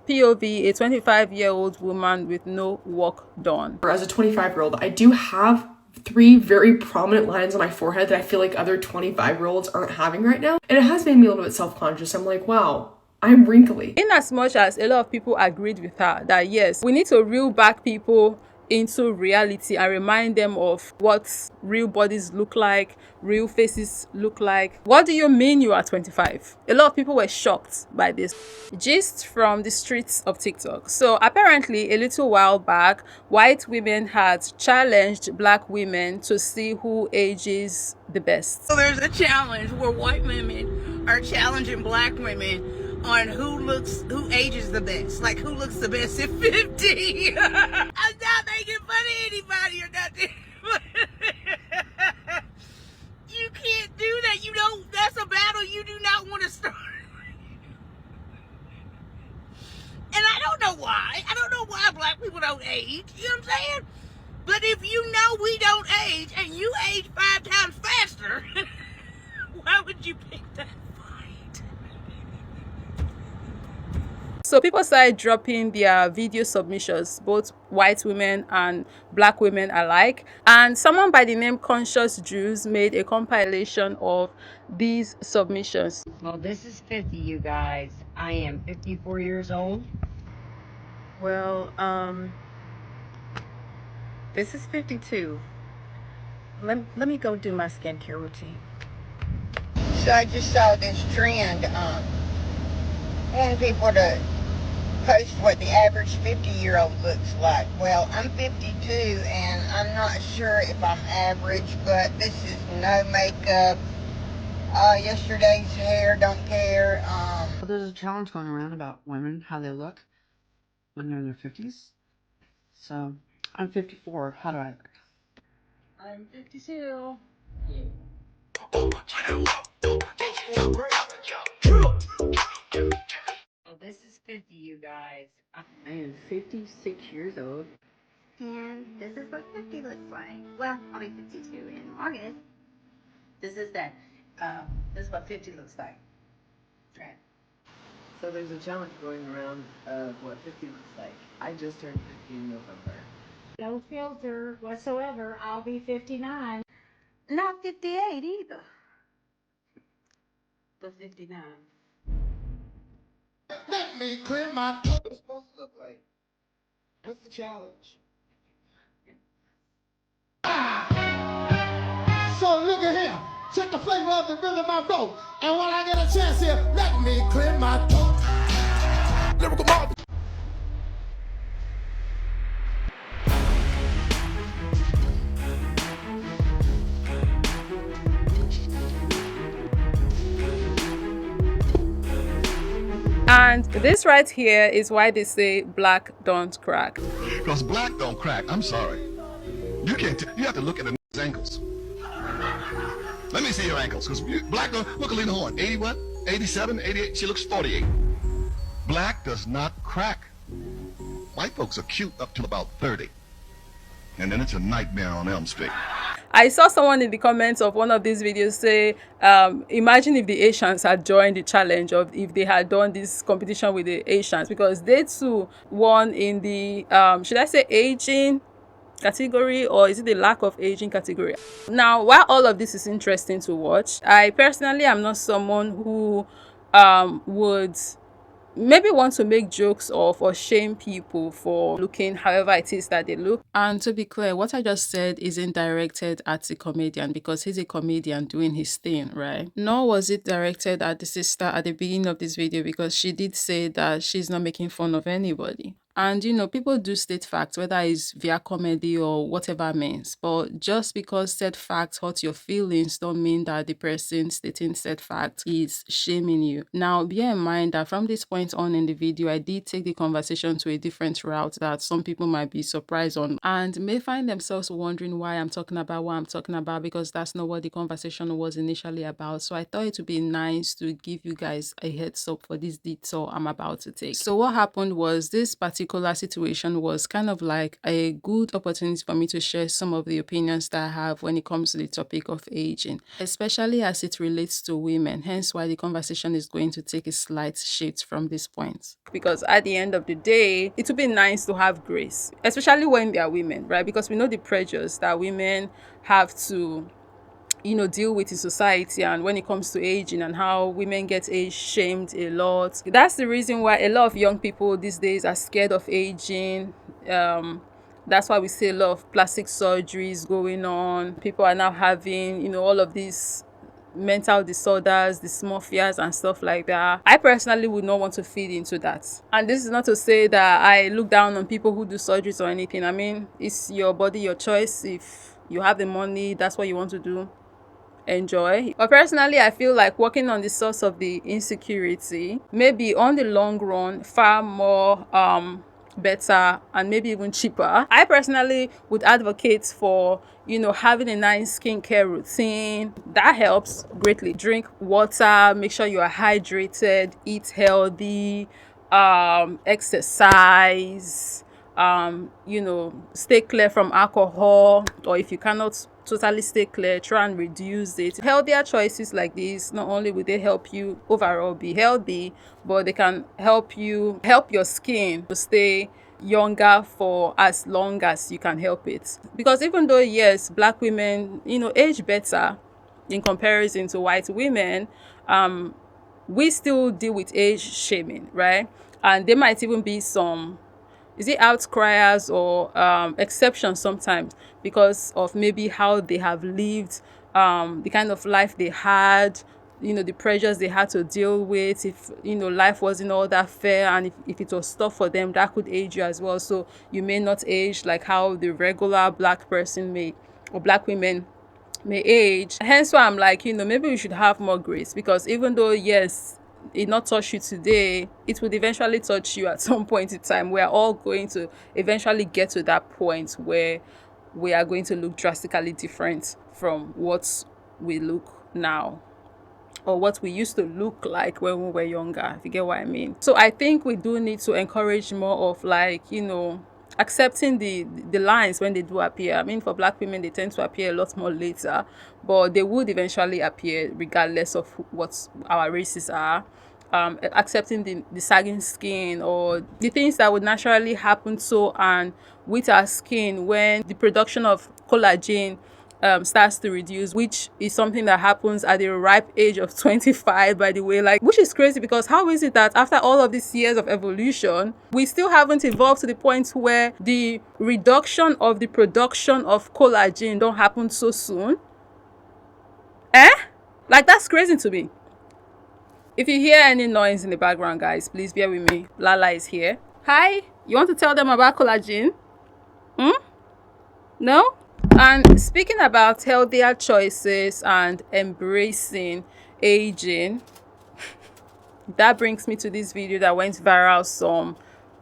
POV, a 25-year-old woman with no work done. As a 25-year-old, I do have 3 very prominent lines on my forehead that I feel like other 25-year-olds aren't having right now. And it has made me a little bit self-conscious. I'm like, wow, I'm wrinkly. In as much as a lot of people agreed with her that yes, we need to reel back people into reality and remind them of what real bodies look like, real faces look like. What do you mean you are 25? A lot of people were shocked by this. Gist from the streets of TikTok. So apparently a little while back, white women had challenged black women to see who ages the best. So there's a challenge where white women are challenging black women on who ages the best, like who looks the best at 50. I'm not making fun of anybody or nothing. You can't do that. You don't. That's a battle you do not want to start. And I don't know why. I don't know why black people don't age. You know what I'm saying? But if you know we don't age and you age 5 times faster, why would you pick that fight? So people started dropping their video submissions, both white women and black women alike. And someone by the name Conscious Jews made a compilation of these submissions. Well, this is 50, you guys. I am 54 years old. Well, this is 52. Let me go do my skincare routine. So I just saw this trend, wanting people to post what the average 50-year-old looks like. Well, I'm 52 and I'm not sure if I'm average, but this is no makeup. Yesterday's hair, don't care. There's a challenge going around about women, how they look when they're in their 50s. So, I'm 54. How do I look? I'm 52. Well, this is 50, you guys. I am 56 years old. And this is what 50 looks like. Well, I'll be 52 in August. This is what 50 looks like. Right. So there's a challenge going around of what 50 looks like. I just turned 50 in November. No filter whatsoever. I'll be 59. Not 58 either. But 59. Let me clear my throat. What's it supposed to look like? What's the challenge? So look at here. Check the flavor of the rhythm I wrote. And when I get a chance here, let me clear my throat. Lyrical mob. And this right here is why they say black don't crack. Because black don't crack. I'm sorry. You can't. You have to look at the ankles. Let me see your ankles. Because black don't. Look at Lena Horne. 80 what? 87, 88. She looks 48. Black does not crack. White folks are cute up till about 30. And then it's a nightmare on Elm Street. I saw someone in the comments of one of these videos say, imagine if the Asians had joined the challenge, or if they had done this competition with the Asians, because they too won in the, should I say aging category, or is it the lack of aging category? Now, while all of this is interesting to watch, I personally am not someone who would maybe want to make jokes of or shame people for looking however it is that they look. And to be clear, what I just said isn't directed at the comedian, because he's a comedian doing his thing, right? Nor was it directed at the sister at the beginning of this video, because she did say that she's not making fun of anybody. And, you know, people do state facts, whether it's via comedy or whatever means. But just because said facts hurt your feelings don't mean that the person stating said fact is shaming you. Now, bear in mind that from this point on in the video, I did take the conversation to a different route that some people might be surprised on and may find themselves wondering why I'm talking about what I'm talking about, because that's not what the conversation was initially about. So I thought it would be nice to give you guys a heads up for this detour I'm about to take. So what happened was, this particular particular situation was kind of like a good opportunity for me to share some of the opinions that I have when it comes to the topic of aging, especially as it relates to women, hence why the conversation is going to take a slight shift from this point. Because at the end of the day, it would be nice to have grace, especially when they are women, right? Because we know the pressures that women have to deal with in society, and when it comes to aging and how women get age shamed a lot. That's the reason why a lot of young people these days are scared of aging. That's why we see a lot of plastic surgeries going on. People are now having all of these mental disorders, dysmorphias and stuff like that. I personally would not want to feed into that. And this is not to say that I look down on people who do surgeries or anything. I mean, it's your body, your choice. If you have the money, that's what you want to do, enjoy. But personally, I feel like working on the source of the insecurity maybe on the long run far more better and maybe even cheaper. I personally would advocate for having a nice skincare routine. That helps greatly. Drink water, make sure you are hydrated, eat healthy, exercise, stay clear from alcohol, or if you cannot totally stay clear, try and reduce it. Healthier choices like this, not only will they help you overall be healthy, but they can help your skin to stay younger for as long as you can help it. Because even though yes, black women age better in comparison to white women, we still deal with age shaming, right? And there might even be some outcriers or exceptions sometimes because of maybe how they have lived, the kind of life they had, the pressures they had to deal with. If life wasn't all that fair, and if it was tough for them, that could age you as well. So you may not age like how the regular black person may, or black women may age. Hence why I'm like, maybe we should have more grace, because even though yes, it not touch you today, it would eventually touch you at some point in time. We are all going to eventually get to that point where we are going to look drastically different from what we look now, or what we used to look like when we were younger, if you get what I mean. So I think we do need to encourage more of like, accepting the lines when they do appear. I mean, for black women, they tend to appear a lot more later, but they would eventually appear regardless of what our races are. Accepting the sagging skin, or the things that would naturally happen to and with our skin when the production of collagen starts to reduce, which is something that happens at the ripe age of 25, by the way, like, which is crazy, because how is it that after all of these years of evolution, we still haven't evolved to the point where the reduction of the production of collagen don't happen so soon? Like, that's crazy to me. If you hear any noise in the background, guys, please bear with me. Lala is here. Hi, you want to tell them about collagen? No? And speaking about healthier choices and embracing aging, that brings me to this video that went viral some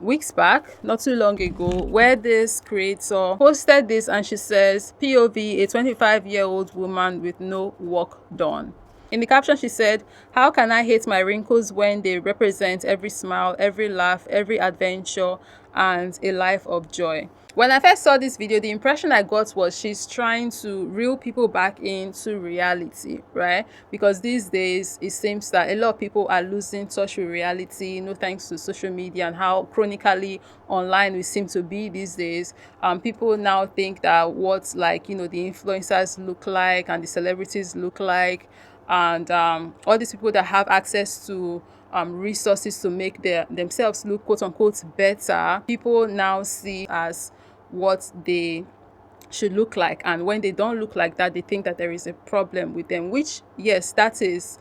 weeks back, not too long ago, where this creator posted this, and she says, POV, a 25-year-old woman with no work done. In the caption, she said, "How can I hate my wrinkles when they represent every smile, every laugh, every adventure, and a life of joy?" When I first saw this video, the impression I got was she's trying to reel people back into reality, right? Because these days, it seems that a lot of people are losing touch with reality, thanks to social media and how chronically online we seem to be these days. People now think that what, like, the influencers look like and the celebrities look like, and all these people that have access to resources to make themselves look quote unquote better, people now see as what they should look like. And when they don't look like that, they think that there is a problem with them, which yes, that is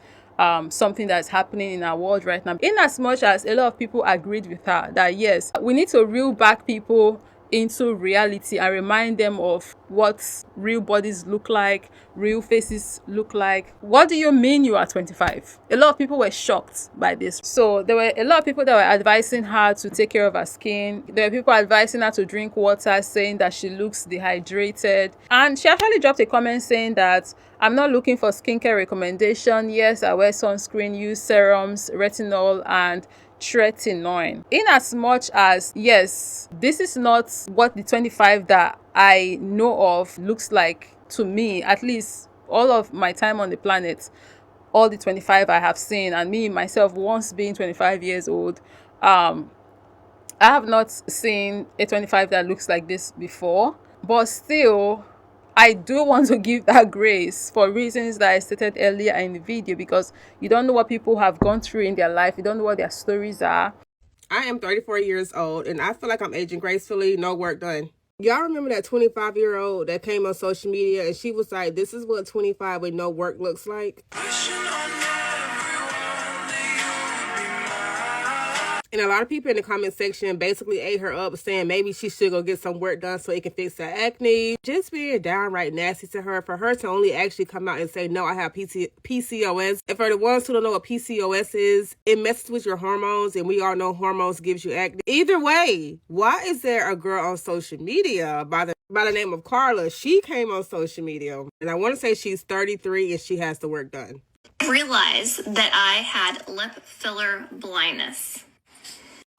something that's happening in our world right now. In as much as a lot of people agreed with her that yes, we need to reel back people into reality and remind them of what real bodies look like, real faces look like. What do you mean you are 25? A lot of people were shocked by this. So there were a lot of people that were advising her to take care of her skin. There were people advising her to drink water, saying that she looks dehydrated. And she actually dropped a comment saying that, "I'm not looking for skincare recommendation. Yes, I wear sunscreen, use serums, retinol, and tretinoin. In as much as, yes, this is not what the 25 that I know of looks like to me, at least all of my time on the planet, all the 25 I have seen, and me myself once being 25 years old, I have not seen a 25 that looks like this before. But still, I do want to give that grace for reasons that I stated earlier in the video, because you don't know what people have gone through in their life. You don't know what their stories are. I am 34 years old, and I feel like I'm aging gracefully, no work done. Y'all remember that 25-year-old that came on social media and she was like, this is what 25 with no work looks like? And a lot of people in the comment section basically ate her up, saying maybe she should go get some work done so it can fix her acne. Just being downright nasty to her, for her to only actually come out and say, no, I have PCOS. And for the ones who don't know what PCOS is, it messes with your hormones, and we all know hormones gives you acne. Either way, why is there a girl on social media by the name of Carla? She came on social media, and I want to say she's 33 and she has the work done. Realized that I had lip filler blindness.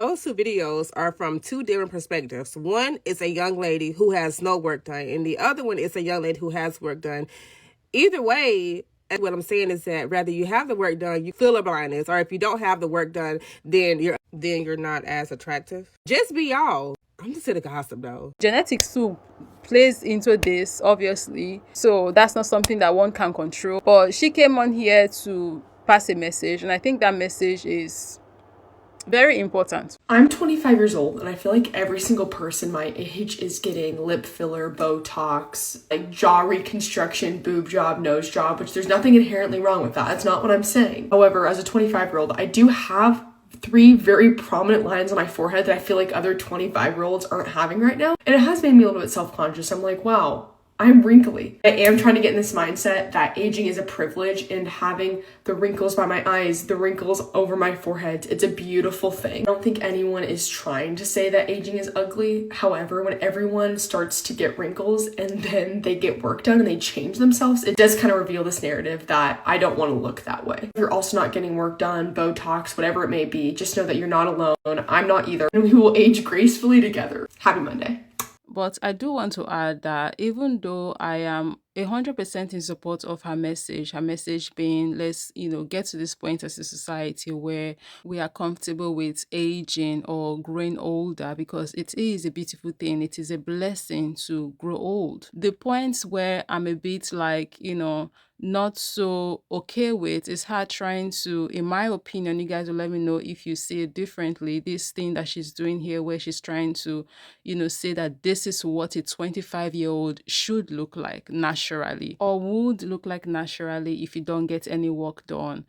Those two videos are from two different perspectives. One is a young lady who has no work done, and the other one is a young lady who has work done. Either way, what I'm saying is that whether you have the work done, you feel a blindness, or if you don't have the work done, then you're not as attractive. Just be y'all. I'm just here to gossip though. Genetics too plays into this, obviously. So that's not something that one can control. But she came on here to pass a message, and I think that message is very important. I'm 25 years old, and I feel like every single person my age is getting lip filler, Botox, like jaw reconstruction, boob job, nose job, which there's nothing inherently wrong with that. That's not what I'm saying. However, as a 25-year-old, I do have 3 very prominent lines on my forehead that I feel like other 25-year-olds aren't having right now. And it has made me a little bit self-conscious. I'm like, wow, I'm wrinkly. I am trying to get in this mindset that aging is a privilege, and having the wrinkles by my eyes, the wrinkles over my forehead, it's a beautiful thing. I don't think anyone is trying to say that aging is ugly. However, when everyone starts to get wrinkles and then they get work done and they change themselves, it does kind of reveal this narrative that I don't want to look that way. If you're also not getting work done, Botox, whatever it may be, just know that you're not alone. I'm not either. And we will age gracefully together. Happy Monday. But I do want to add that even though I am 100% in support of her message being, let's, get to this point as a society where we are comfortable with aging or growing older, because it is a beautiful thing. It is a blessing to grow old. The points where I'm a bit like, not so okay with is her trying to, in my opinion, you guys will let me know if you see it differently, this thing that she's doing here where she's trying to, say that this is what a 25-year-old should look like naturally, or would look like naturally if you don't get any work done.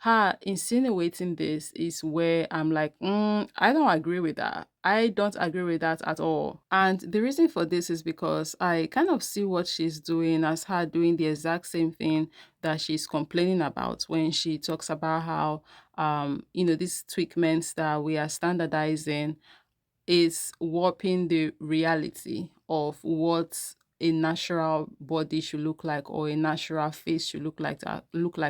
Her insinuating this is where I'm like, I don't agree with that. I don't agree with that at all. And the reason for this is because I kind of see what she's doing as her doing the exact same thing that she's complaining about when she talks about how, these treatments that we are standardizing is warping the reality of what a natural body should look like, or a natural face should look like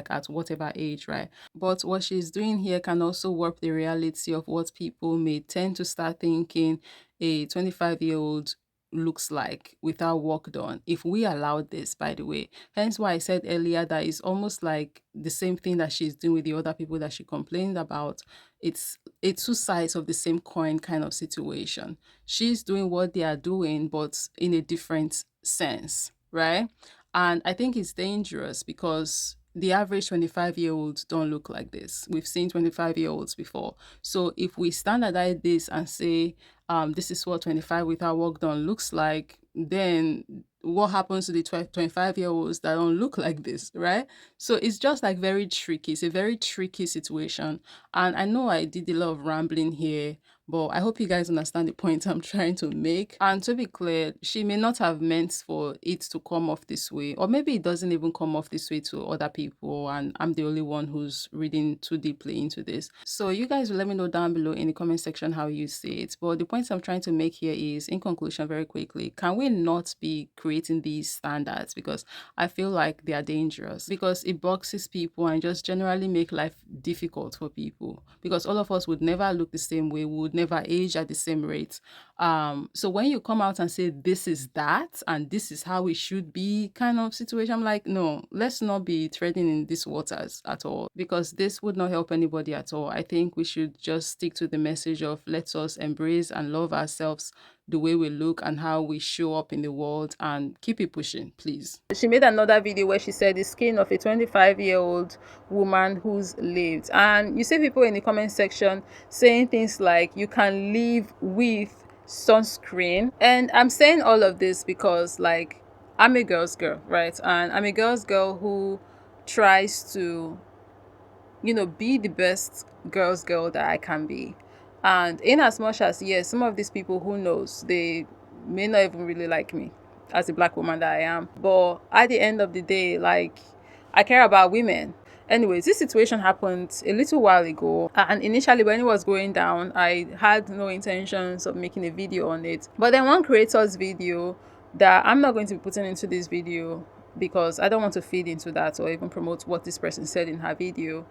at whatever age, right? But what she's doing here can also warp the reality of what people may tend to start thinking a 25-year-old looks like without work done, if we allow this, by the way. Hence why I said earlier that it's almost like the same thing that she's doing with the other people that she complained about. It's two sides of the same coin kind of situation. She's doing what they are doing, but in a different sense, right? And I think it's dangerous because the average 25-year-olds don't look like this. We've seen 25-year-olds before. So if we standardize this and say, this is what 25 without work done looks like, then what happens to the 25-year-olds that don't look like this, right? So it's just like very tricky. It's a very tricky situation. And I know I did a lot of rambling here, But I hope you guys understand the point I'm trying to make. And to be clear, she may not have meant for it to come off this way, or maybe it doesn't even come off this way to other people, and I'm the only one who's reading too deeply into this. So you guys will let me know down below in the comment section how you see it. But the point I'm trying to make here is, in conclusion, very quickly, can we not be creating these standards? Because I feel like they are dangerous, because it boxes people and just generally make life difficult for people, because all of us would never look the same way, we would never age at the same rate. So when you come out and say this is that and this is how it should be kind of situation, I'm like, no, let's not be treading in these waters at all, because this would not help anybody at all. I think we should just stick to the message of let us embrace and love ourselves the way we look and how we show up in the world, and keep it pushing, please. She made another video where she said the skin of a 25-year-old woman who's lived, and you see people in the comment section saying things like you can live with sunscreen. And I'm saying all of this because, like, I'm a girl's girl, right? And I'm a girl's girl who tries to, you know, be the best girl's girl that I can be. And in as much as, yes, some of these people, who knows, they may not even really like me as a black woman that I am, but at the end of the day, like, I care about women. Anyways, this situation happened a little while ago, and initially when it was going down, I had no intentions of making a video on it. But then one creator's video that I'm not going to be putting into this video, because I don't want to feed into that or even promote what this person said in her video,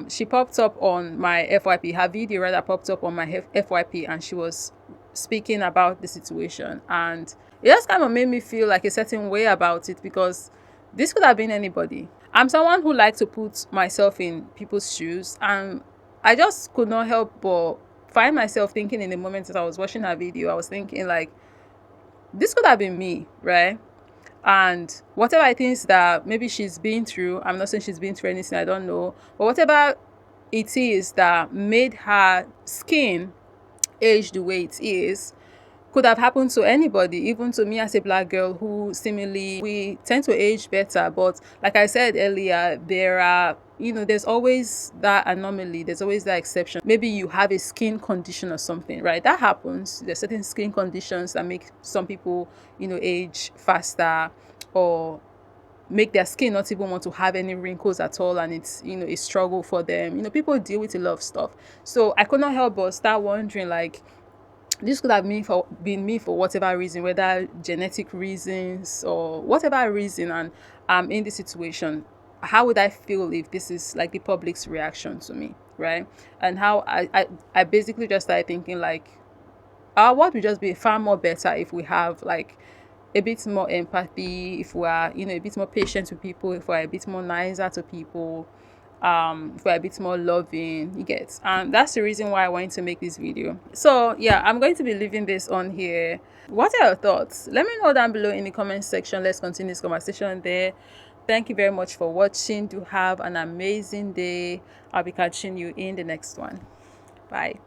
she popped up on my FYP. Her video rather popped up on my FYP, and she was speaking about the situation, and it just kind of made me feel like a certain way about it, because this could have been anybody. I'm someone who likes to put myself in people's shoes, and I just could not help but find myself thinking in the moment that I was watching her video, I was thinking like, this could have been me, right? And whatever I think that maybe she's been through, I'm not saying she's been through anything, I don't know, but whatever it is that made her skin age the way it is, could have happened to anybody, even to me as a black girl who seemingly, we tend to age better. But like I said earlier, there are, you know, there's always that anomaly, there's always that exception. Maybe you have a skin condition or something, right? That happens. There's certain skin conditions that make some people, you know, age faster, or make their skin not even want to have any wrinkles at all, and it's, you know, a struggle for them. You know, people deal with a lot of stuff. So I could not help but start wondering, like, this could have been me for whatever reason, whether genetic reasons or whatever reason, and I'm in this situation. How would I feel if this is like the public's reaction to me, right? And how I basically just started thinking like, our world would just be far more better if we have like a bit more empathy, if we are, you know, a bit more patient with people, if we're a bit more nicer to people, if we're a bit more loving, you get. And that's the reason why I wanted to make this video. So yeah, I'm going to be leaving this on here. What are your thoughts? Let me know down below in the comment section. Let's continue this conversation there. Thank you very much for watching. Do have an amazing day. I'll be catching you in the next one. Bye.